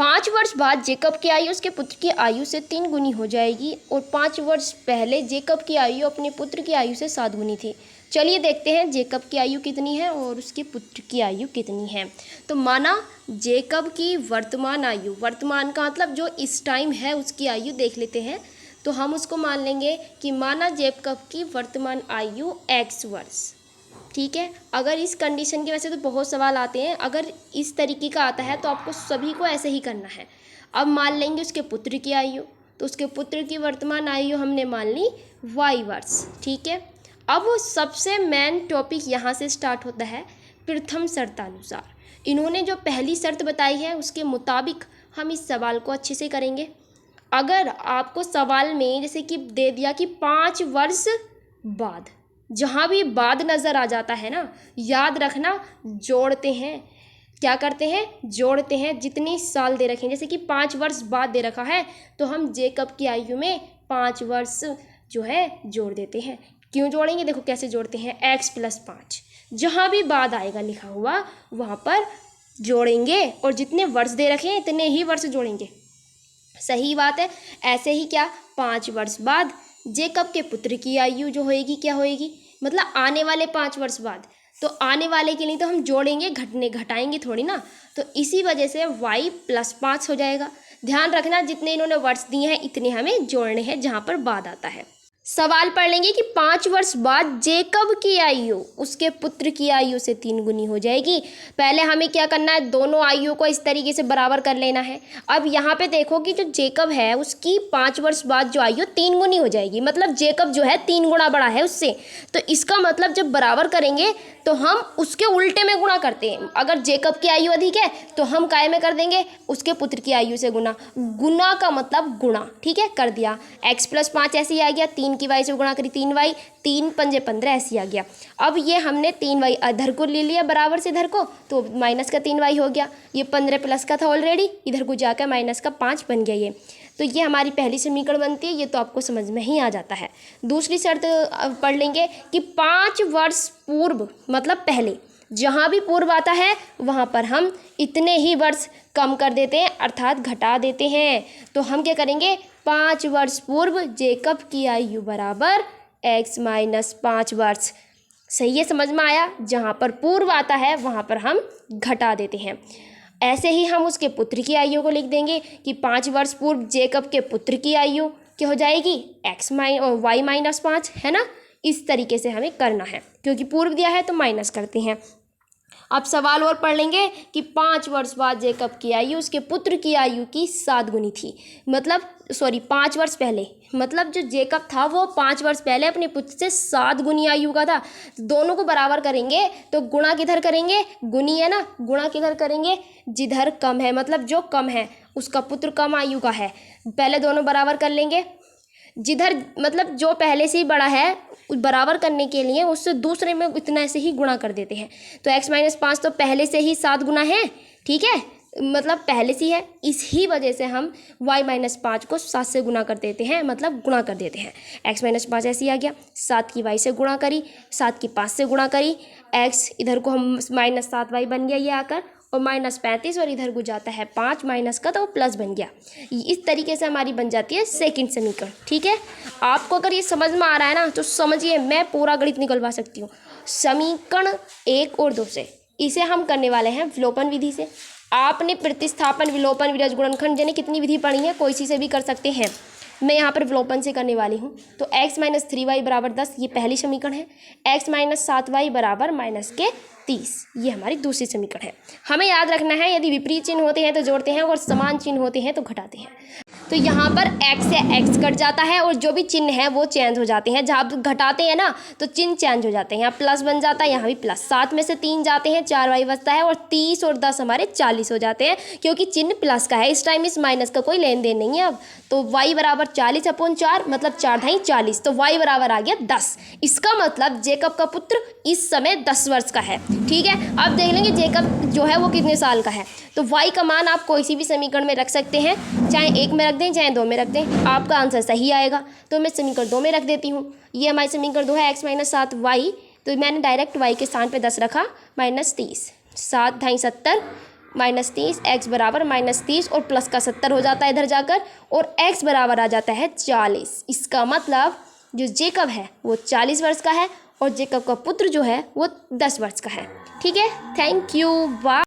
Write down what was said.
5 वर्ष बाद जेकब की आयु उसके पुत्र की आयु से 3 गुनी हो जाएगी और 5 वर्ष पहले जेकब की आयु अपने पुत्र की आयु से 7 गुनी थी। चलिए देखते हैं जेकब की आयु कितनी है और उसके पुत्र की आयु कितनी है। तो माना जेकब की वर्तमान आयु, वर्तमान का मतलब जो इस टाइम है उसकी आयु देख लेते हैं। तो हम उसको मान लेंगे कि माना जेकब की वर्तमान आयु x वर्ष, ठीक है। अगर इस कंडीशन की वजह से तो बहुत सवाल आते हैं, अगर इस तरीके का आता है तो आपको सभी को ऐसे ही करना है। अब मान लेंगे उसके पुत्र की आयु, तो उसके पुत्र की वर्तमान आयु हमने मान ली y वर्ष, ठीक है। अब सबसे मेन टॉपिक यहाँ से स्टार्ट होता है प्रथम शर्तानुसार। इन्होंने जो पहली शर्त बताई है उसके मुताबिक हम इस सवाल को अच्छे से करेंगे। अगर आपको सवाल में जैसे कि दे दिया कि 5 वर्ष बाद, जहाँ भी बाद नज़र आ जाता है ना, याद रखना जोड़ते हैं। क्या करते हैं? जोड़ते हैं। जितने साल दे रखे हैं, जैसे कि 5 वर्ष बाद दे रखा है तो हम जेकब की आयु में 5 वर्ष जो है जोड़ देते हैं। क्यों जोड़ेंगे? देखो कैसे जोड़ते हैं, x + 5, जहाँ भी बाद आएगा लिखा हुआ वहाँ पर जोड़ेंगे और जितने वर्ष दे रखे हैं इतने ही वर्ष जोड़ेंगे। सही बात है। ऐसे ही क्या, 5 वर्ष बाद जेकब के पुत्र की आयु जो होएगी क्या होएगी, मतलब आने वाले 5 वर्ष बाद। तो आने वाले के लिए तो हम जोड़ेंगे, घटाएंगे थोड़ी ना। तो इसी वजह से y + 5 हो जाएगा। ध्यान रखना जितने इन्होंने वर्ष दिए हैं इतने हमें जोड़ने हैं जहाँ पर बाद आता है। सवाल पढ़ लेंगे कि 5 वर्ष बाद जेकब की आयु उसके पुत्र की आयु से 3 गुनी हो जाएगी। पहले हमें क्या करना है, दोनों आयु को इस तरीके से बराबर कर लेना है। अब यहाँ पे देखो कि जो जेकब है उसकी 5 वर्ष बाद जो आयु 3 गुनी हो जाएगी, मतलब जेकब जो है 3 गुना बड़ा है उससे। तो इसका मतलब जब बराबर करेंगे तो हम उसके उल्टे में गुणा करते हैं। अगर जेकब की आयु अधिक है तो हम काय में कर देंगे, उसके पुत्र की आयु से गुना। गुना का मतलब गुणा, ठीक है, कर दिया। x + 5 ऐसे ही आ गया, 3 की y से गुणा करी 3y, 3 × 5 = 15 ऐसे ही आ गया। अब ये हमने 3y इधर को ले लिया बराबर से इधर को, तो माइनस का 3y हो गया। ये 15 प्लस का था ऑलरेडी, इधर को जाकर माइनस का 5 बन गया ये। तो ये हमारी पहली समीकरण बनती है। ये तो आपको समझ में ही आ जाता है। दूसरी शर्त पढ़ लेंगे कि 5 वर्ष पूर्व, मतलब पहले, जहाँ भी पूर्व आता है वहाँ पर हम इतने ही वर्ष कम कर देते हैं, अर्थात घटा देते हैं। तो हम क्या करेंगे, 5 वर्ष पूर्व जेकब की आयु बराबर x - 5 वर्ष। सही है, समझ में आया। जहाँ पर पूर्व आता है वहाँ पर हम घटा देते हैं। ऐसे ही हम उसके पुत्र की आयु को लिख देंगे कि 5 वर्ष पूर्व जेकब के पुत्र की आयु क्या हो जाएगी, y - 5, है ना। इस तरीके से हमें करना है, क्योंकि पूर्व दिया है तो माइनस करते हैं। अब सवाल और पढ़ लेंगे कि 5 वर्ष बाद जेकब की आयु उसके पुत्र की आयु की 7 गुनी थी। मतलब 5 वर्ष पहले, मतलब जो जेकब था वो 5 वर्ष पहले अपने पुत्र से 7 गुनी आयु का था। दोनों को बराबर करेंगे तो गुणा किधर करेंगे, गुनी है ना, गुणा किधर करेंगे, जिधर कम है, मतलब जो कम है उसका पुत्र कम आयु का है। पहले दोनों बराबर कर लेंगे, जिधर मतलब जो पहले से ही बड़ा है बराबर करने के लिए उससे दूसरे में इतना ऐसे ही गुणा कर देते हैं। तो x - 5 तो पहले से ही 7 गुना है, ठीक है, मतलब पहले से ही है। इसी वजह से हम y - 5 को 7 से गुना कर देते हैं, मतलब गुणा कर देते हैं। x - 5 ऐसे ही आ गया, 7 की y से गुणा करी, 7 की 5 से गुणा करी, x इधर को हम -7y बन गया ये आकर, और -35 और इधर को जाता है 5 माइनस का, तो वो प्लस बन गया। इस तरीके से हमारी बन जाती है सेकंड समीकरण, ठीक है। आपको अगर ये समझ में आ रहा है ना तो समझिए मैं पूरा गणित निकलवा सकती हूँ। समीकरण 1 और 2 से इसे हम करने वाले हैं विलोपन विधि से। आपने प्रतिस्थापन, विलोपन, विरज, गुणनखंड यानी कितनी विधि पढ़ी है, कोई सी से भी कर सकते हैं। मैं यहाँ पर विलोपन से करने वाली हूँ। तो x - 3y = 10, ये पहली समीकरण है। x - 7y = -30, ये हमारी दूसरी समीकरण है। हमें याद रखना है यदि विपरीत चिन्ह होते हैं तो जोड़ते हैं और समान चिन्ह होते हैं तो घटाते हैं। तो यहाँ पर x से x कट जाता है और जो भी चिन्ह है वो चेंज हो जाते हैं। जब आप घटाते हैं ना तो चिन्ह चेंज हो जाते हैं। यहाँ प्लस बन जाता है, यहाँ भी प्लस। 7 में से 3 जाते हैं, 4y बचता है और 30 और 10 हमारे 40 हो जाते हैं, क्योंकि चिन्ह प्लस का है। इस टाइम इस माइनस का कोई लेन देन नहीं है अब। तो y = 40/4, मतलब 4 × 2 = 40, तो y बराबर आ गया 10। इसका मतलब जेकब का पुत्र इस समय 10 वर्ष का है, ठीक है। अब देख लेंगे जेकब जो है वो कितने साल का है। तो y का मान आप कोई सी भी समीकरण में रख सकते हैं, चाहे 1 में रख दें चाहे 2 में रख दें, आपका आंसर सही आएगा। तो मैं समीकरण 2 में रख देती हूँ। ये हमारी समीकरण 2 है, x - 7y, तो मैंने डायरेक्ट y के स्थान पे 10 रखा, -30, 7 × 2 = 70, -30, x बराबर -30 और प्लस का 70 हो जाता है इधर जाकर, और x बराबर आ जाता है 40। इसका मतलब जो जेकब है वो 40 वर्ष का है और जेकब का पुत्र जो है वो 10 वर्ष का है। ठीक है, थैंक यू, बाय।